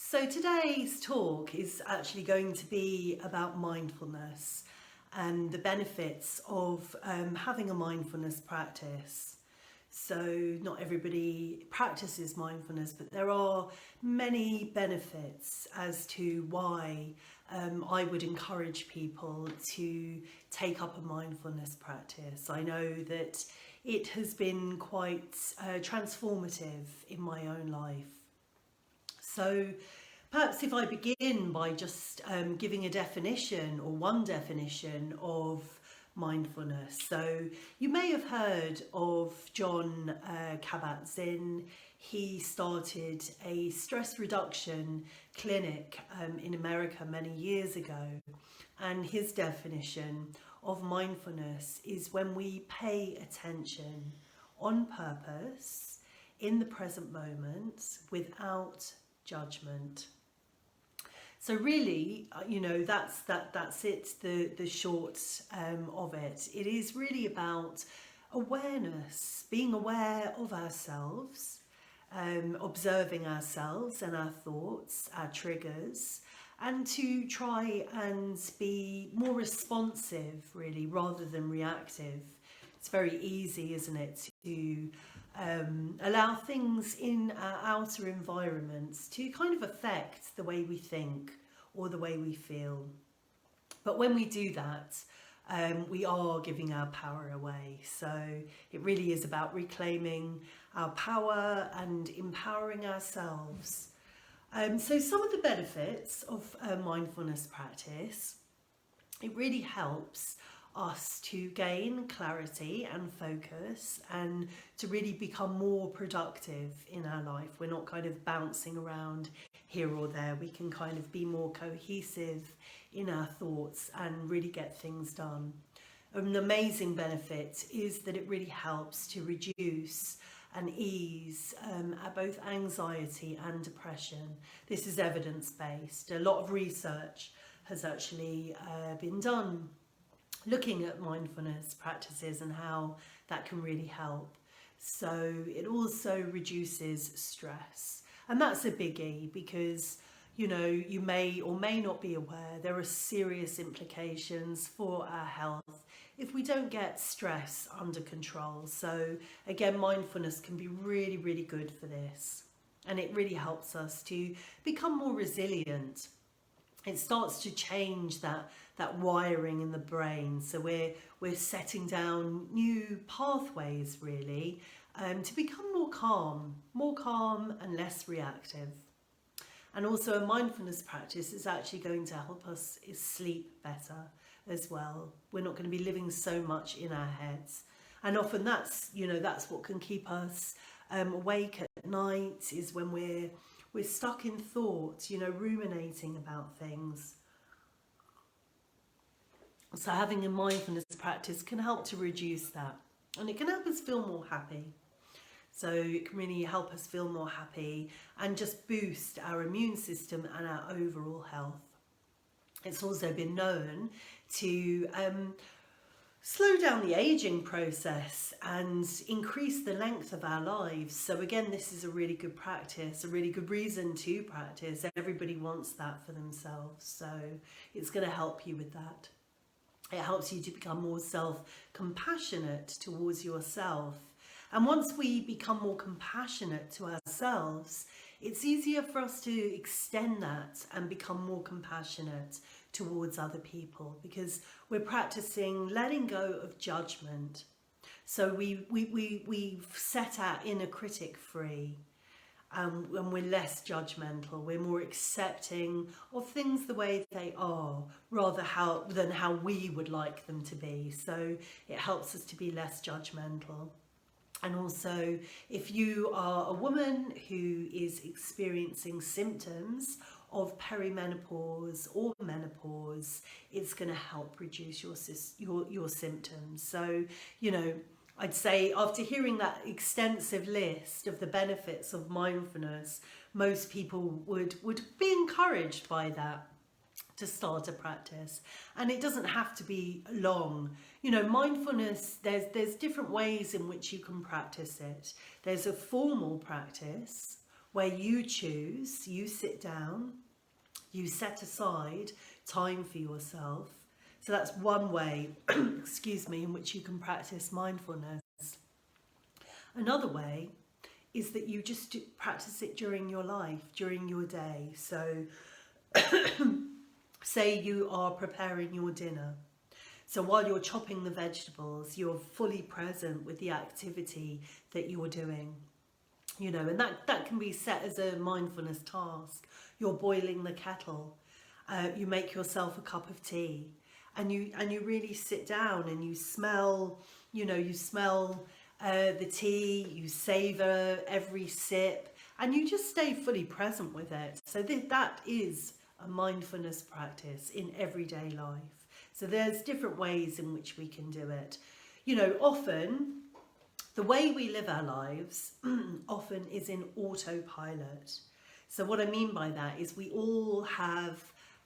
So today's talk is actually going to be about mindfulness and the benefits of having a mindfulness practice. So not everybody practices mindfulness, but there are many benefits as to why I would encourage people to take up a mindfulness practice. I know that it has been quite transformative in my own life. So perhaps if I begin by just giving a definition or one definition of mindfulness. So you may have heard of John Kabat-Zinn. He started a stress reduction clinic in America many years ago. And his definition of mindfulness is when we pay attention on purpose in the present moment without judgment. So really, that's it, the short of it. It is really about awareness, being aware of ourselves, observing ourselves and our thoughts, our triggers, and to try and be more responsive, really, rather than reactive. It's very easy, isn't it, to allow things in our outer environments to kind of affect the way we think or the way we feel. But when we do that, we are giving our power away. So it really is about reclaiming our power and empowering ourselves. So some of the benefits of mindfulness practice, it really helps us to gain clarity and focus and to really become more productive in our life. We're not kind of bouncing around here or there. We can kind of be more cohesive in our thoughts and really get things done. An amazing benefit is that it really helps to reduce and ease both anxiety and depression. This is evidence-based. A lot of research has actually been done looking at mindfulness practices and how that can really help. So it also reduces stress. And that's a biggie because, you may or may not be aware there are serious implications for our health if we don't get stress under control. So again, mindfulness can be really, really good for this. And it really helps us to become more resilient. It starts to change that wiring in the brain. So we're setting down new pathways really to become more calm and less reactive. And also a mindfulness practice is actually going to help us sleep better as well. We're not going to be living so much in our heads. And often that's what can keep us awake at night, is when we're stuck in thought, ruminating about things. So having a mindfulness practice can help to reduce that, and it can help us feel more happy. So it can really help us feel more happy and just boost our immune system and our overall health. It's also been known to slow down the aging process and increase the length of our lives. So again, this is a really good practice, a really good reason to practice. Everybody wants that for themselves, so it's going to help you with that. It helps you to become more self-compassionate towards yourself. And once we become more compassionate to ourselves, it's easier for us to extend that and become more compassionate towards other people, because we're practicing letting go of judgment. So we've set our inner critic free, and we're less judgmental. We're more accepting of things the way they are, rather than how we would like them to be. So it helps us to be less judgmental. And also, if you are a woman who is experiencing symptoms of perimenopause or menopause, it's going to help reduce your symptoms. So, I'd say after hearing that extensive list of the benefits of mindfulness, most people would be encouraged by that to start a practice. And it doesn't have to be long. Mindfulness, there's different ways in which you can practice it. There's a formal practice where you choose, you sit down, you set aside time for yourself. So that's one way, excuse me, in which you can practice mindfulness. Another way is that you just practice it during your life, during your day. So say you are preparing your dinner. So while you're chopping the vegetables, you're fully present with the activity that you're doing. You know, and that can be set as a mindfulness task. You're boiling the kettle, you make yourself a cup of tea, and you really sit down and you smell, you smell the tea, you savor every sip, and you just stay fully present with it. So that is a mindfulness practice in everyday life. So there's different ways in which we can do it. Often the way we live our lives often is in autopilot. So what I mean by that is we all have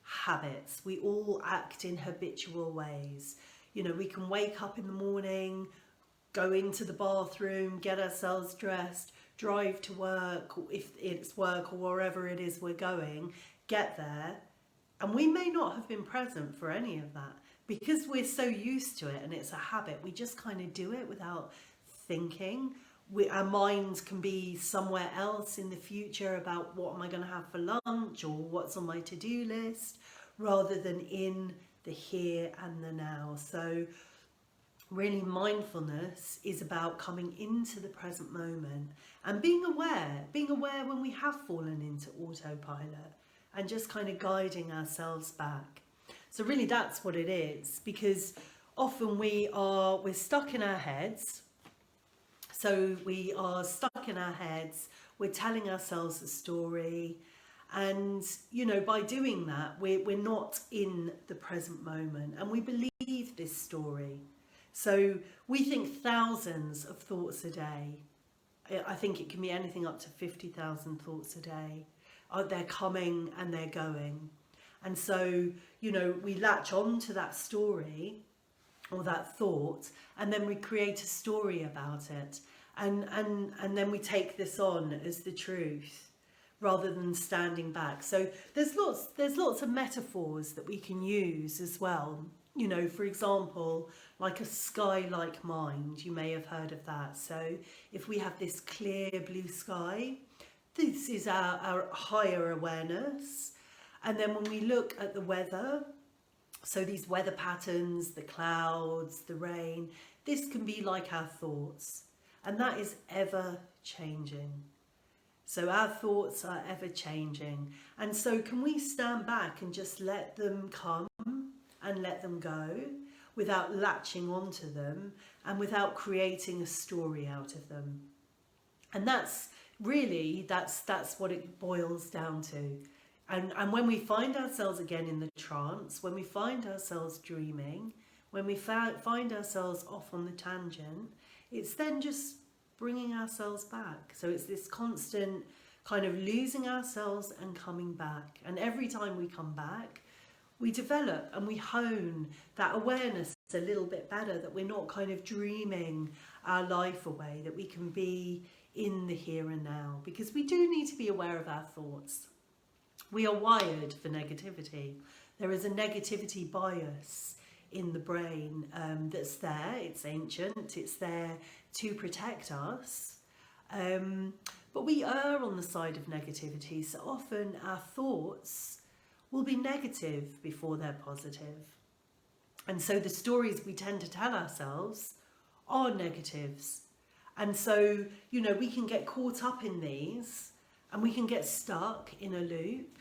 habits. We all act in habitual ways. We can wake up in the morning, go into the bathroom, get ourselves dressed, drive to work, if it's work or wherever it is we're going, get there. And we may not have been present for any of that because we're so used to it and it's a habit. We just kind of do it without thinking. Our minds can be somewhere else in the future about what am I going to have for lunch or what's on my to-do list, rather than in the here and the now. So really, mindfulness is about coming into the present moment and being aware when we have fallen into autopilot and just kind of guiding ourselves back. So really that's what it is, because often we're stuck in our heads. So we are stuck in our heads, we're telling ourselves a story, and by doing that we're not in the present moment, and we believe this story. So we think thousands of thoughts a day. I think it can be anything up to 50,000 thoughts a day. They're coming and they're going. And so, we latch on to that story or that thought, and then we create a story about it. And then we take this on as the truth rather than standing back. So there's lots of metaphors that we can use as well. For example, like a sky-like mind, you may have heard of that. So if we have this clear blue sky, this is our higher awareness. And then when we look at the weather, so these weather patterns, the clouds, the rain, this can be like our thoughts. And that is ever changing. So our thoughts are ever changing. And so can we stand back and just let them come and let them go without latching onto them and without creating a story out of them? And that's what it boils down to. And when we find ourselves again in the trance, when we find ourselves dreaming, when we find ourselves off on the tangent, it's then just bringing ourselves back. So it's this constant kind of losing ourselves and coming back. And every time we come back, we develop and we hone that awareness a little bit better, that we're not kind of dreaming our life away, that we can be in the here and now, because we do need to be aware of our thoughts. We are wired for negativity. There is a negativity bias in the brain that's there. It's ancient. It's there to protect us. But we err on the side of negativity. So often our thoughts will be negative before they're positive. And so the stories we tend to tell ourselves are negatives. And so, we can get caught up in these and we can get stuck in a loop.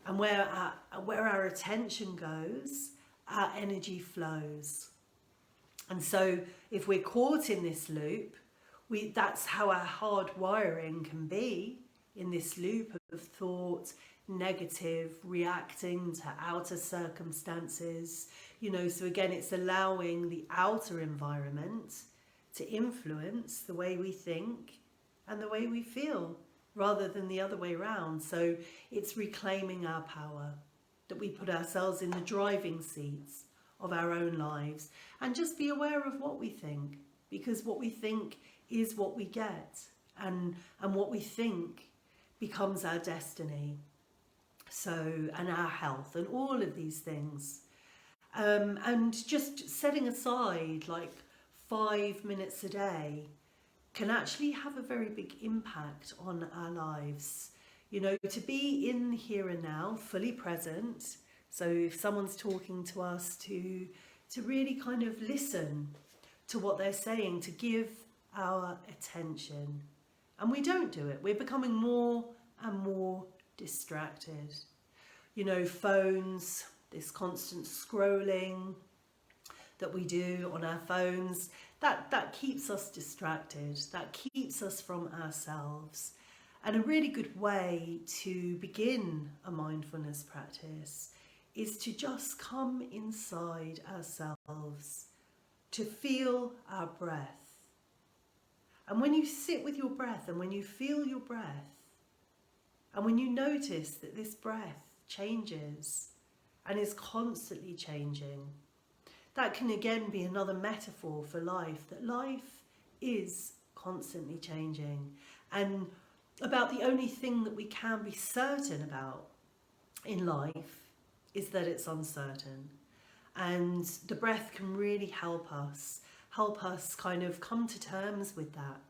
And where our attention goes, our energy flows. And so if we're caught in this loop, that's how our hard wiring can be, in this loop of thought, negative, reacting to outer circumstances. So again, it's allowing the outer environment to influence the way we think and the way we feel, rather than the other way around. So it's reclaiming our power, that we put ourselves in the driving seats of our own lives and just be aware of what we think, because what we think is what we get, and what we think becomes our destiny. So, and our health and all of these things. And just setting aside like 5 minutes a day can actually have a very big impact on our lives. You know, to be in the here and now, fully present. So if someone's talking to us, to really kind of listen to what they're saying, to give our attention. And we don't do it. We're becoming more and more distracted. You know, phones, this constant scrolling that we do on our phones, that keeps us distracted, that keeps us from ourselves. And a really good way to begin a mindfulness practice is to just come inside ourselves, to feel our breath. And when you sit with your breath and when you feel your breath, and when you notice that this breath changes and is constantly changing, that can again be another metaphor for life, that life is constantly changing. And about the only thing that we can be certain about in life is that it's uncertain. And the breath can really help us kind of come to terms with that.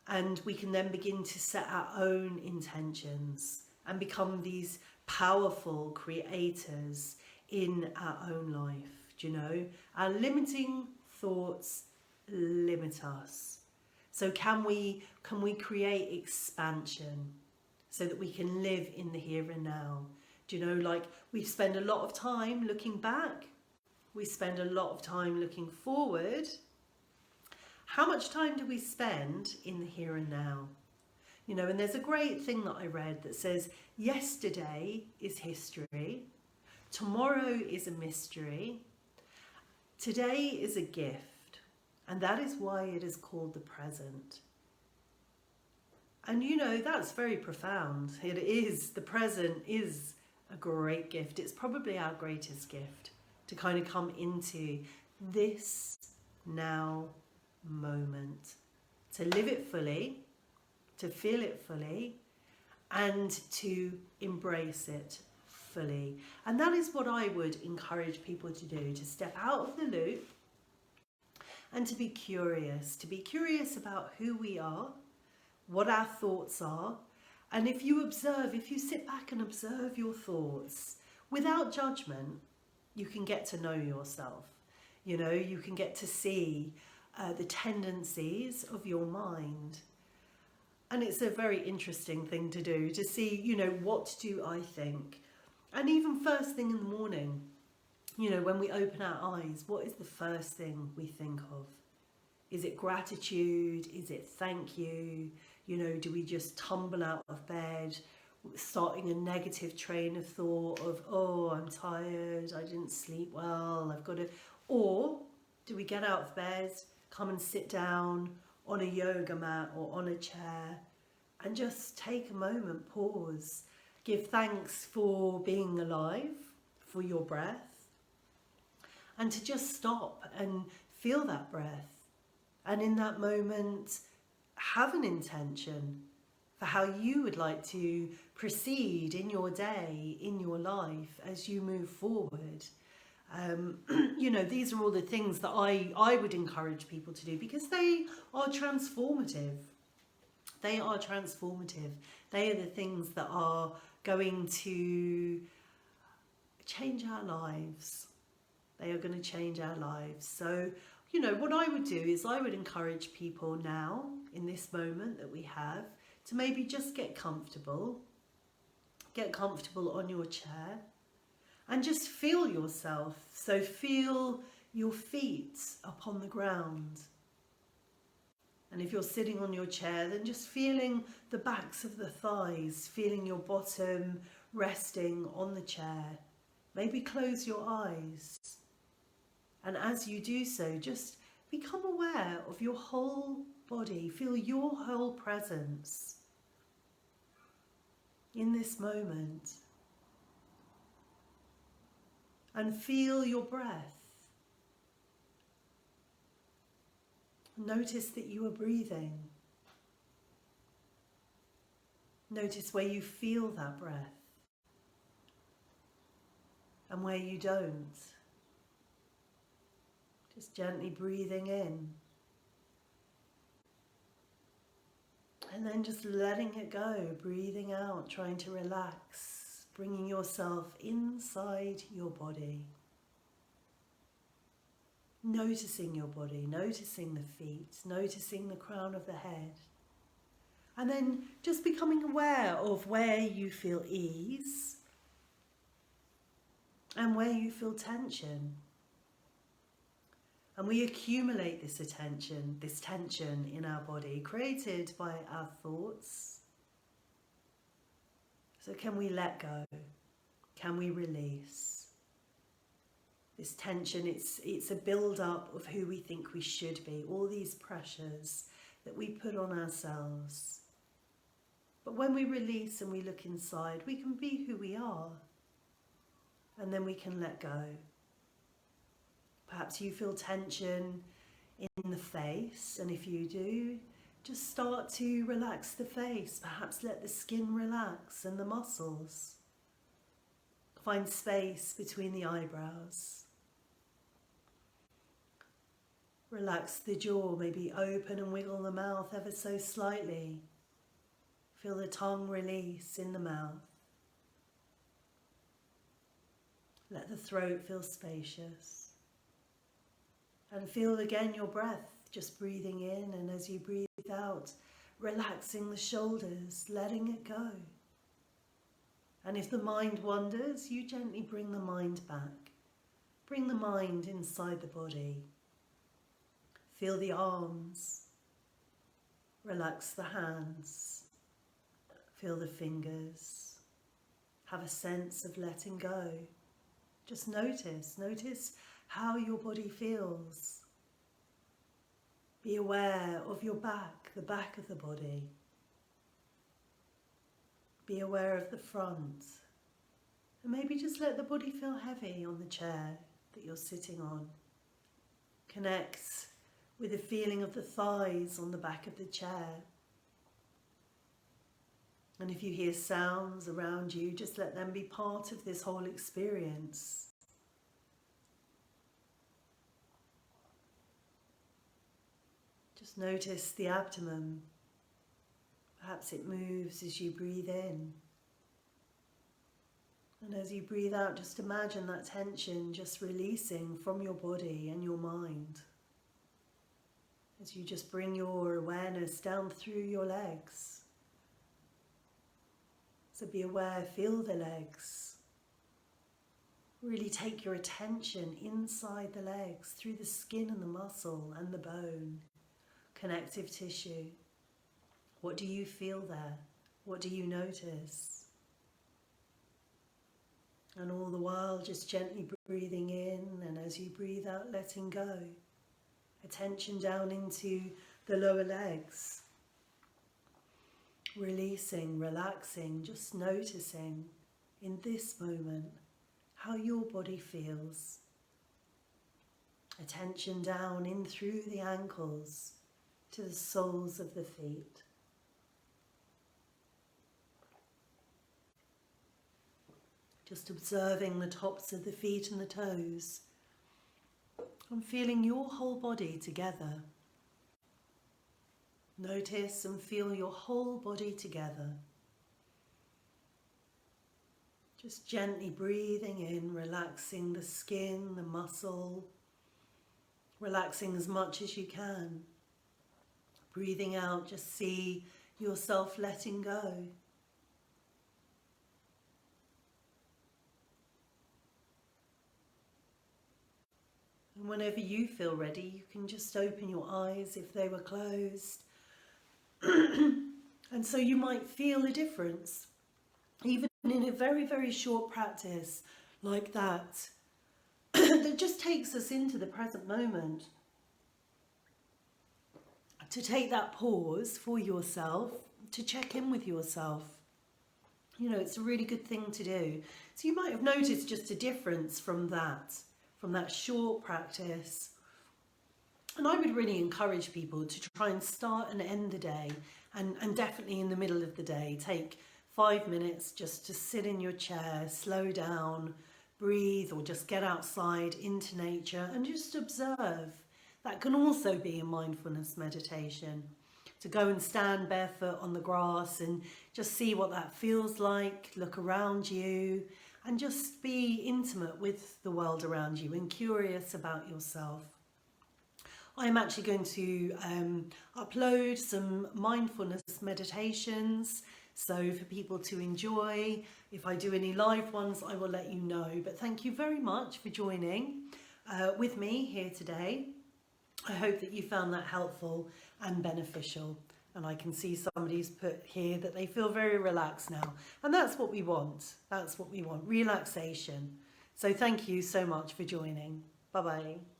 And we can then begin to set our own intentions and become these powerful creators in our own life. Do you know? Our limiting thoughts limit us. So can we create expansion so that we can live in the here and now? Do you know, like we spend a lot of time looking back, we spend a lot of time looking forward. How much time do we spend in the here and now? You know, and there's a great thing that I read that says, yesterday is history, tomorrow is a mystery, today is a gift, and that is why it is called the present. And you know, that's very profound. It is, the present is a great gift. It's probably our greatest gift, to kind of come into this now moment, to live it fully, to feel it fully, and to embrace it fully. And that is what I would encourage people to do, to step out of the loop and to be curious about who we are, what our thoughts are. And if you sit back and observe your thoughts without judgment, you can get to know yourself. You know, you can get to see the tendencies of your mind. And it's a very interesting thing to do, to see, you know, what do I think? And even first thing in the morning, you know, when we open our eyes, what is the first thing we think of? Is it gratitude? Is it thank you? You know, do we just tumble out of bed, starting a negative train of thought of, oh, I'm tired, I didn't sleep well, I've got to... Or do we get out of bed, come and sit down on a yoga mat or on a chair and just take a moment, pause, give thanks for being alive, for your breath, and to just stop and feel that breath. And in that moment, have an intention for how you would like to proceed in your day, in your life, as you move forward. You know, these are all the things that I would encourage people to do, because they are transformative. They are transformative. They are the things that are going to change our lives. They are going to change our lives. So, you know, what I would do is I would encourage people now, in this moment that we have, to maybe just get comfortable on your chair, and just feel yourself. So feel your feet upon the ground. And if you're sitting on your chair, then just feeling the backs of the thighs, feeling your bottom resting on the chair. Maybe close your eyes. And as you do so, just become aware of your whole body. Feel your whole presence in this moment. And feel your breath. Notice that you are breathing. Notice where you feel that breath and where you don't. Just gently breathing in. And then just letting it go, breathing out, trying to relax, bringing yourself inside your body. Noticing your body, noticing the feet, noticing the crown of the head. And then just becoming aware of where you feel ease and where you feel tension. And we accumulate this tension in our body, created by our thoughts. So can we let go? Can we release? This tension, it's a build-up of who we think we should be, all these pressures that we put on ourselves. But when we release and we look inside, we can be who we are. And then we can let go. Perhaps you feel tension in the face, and if you do, just start to relax the face. Perhaps let the skin relax and the muscles. Find space between the eyebrows. Relax the jaw, maybe open and wiggle the mouth ever so slightly. Feel the tongue release in the mouth. Let the throat feel spacious. And feel again your breath, just breathing in, and as you breathe out, relaxing the shoulders, letting it go. And if the mind wanders, you gently bring the mind back. Bring the mind inside the body. Feel the arms. Relax the hands. Feel the fingers. Have a sense of letting go. Just notice how your body feels. Be aware of your back, the back of the body. Be aware of the front. And maybe just let the body feel heavy on the chair that you're sitting on. Connect with the feeling of the thighs on the back of the chair. And if you hear sounds around you, just let them be part of this whole experience. Just notice the abdomen. Perhaps it moves as you breathe in. And as you breathe out, just imagine that tension just releasing from your body and your mind. As you just bring your awareness down through your legs. So be aware, feel the legs. Really take your attention inside the legs, through the skin and the muscle and the bone. Connective tissue. What do you feel there? What do you notice? And all the while just gently breathing in, and as you breathe out, letting go. Attention down into the lower legs. Releasing, relaxing, just noticing in this moment how your body feels. Attention down in through the ankles to the soles of the feet. Just observing the tops of the feet and the toes. And feeling your whole body together. Notice and feel your whole body together. Just gently breathing in, relaxing the skin, the muscle. Relaxing as much as you can. Breathing out, just see yourself letting go. And whenever you feel ready, you can just open your eyes if they were closed. And so you might feel a difference, even in a very, very short practice like that, that just takes us into the present moment. To take that pause for yourself, to check in with yourself. You know, it's a really good thing to do. So you might have noticed just a difference from that short practice. And I would really encourage people to try and start and end the day and definitely in the middle of the day, take 5 minutes just to sit in your chair, slow down, breathe, or just get outside into nature and just observe. That can also be a mindfulness meditation. To go and stand barefoot on the grass and just see what that feels like, look around you, and just be intimate with the world around you and curious about yourself. I'm actually going to upload some mindfulness meditations, so for people to enjoy. If I do any live ones, I will let you know. But thank you very much for joining with me here today. I hope that you found that helpful and beneficial. And I can see somebody's put here that they feel very relaxed now. And that's what we want. That's what we want, relaxation. So thank you so much for joining. Bye-bye.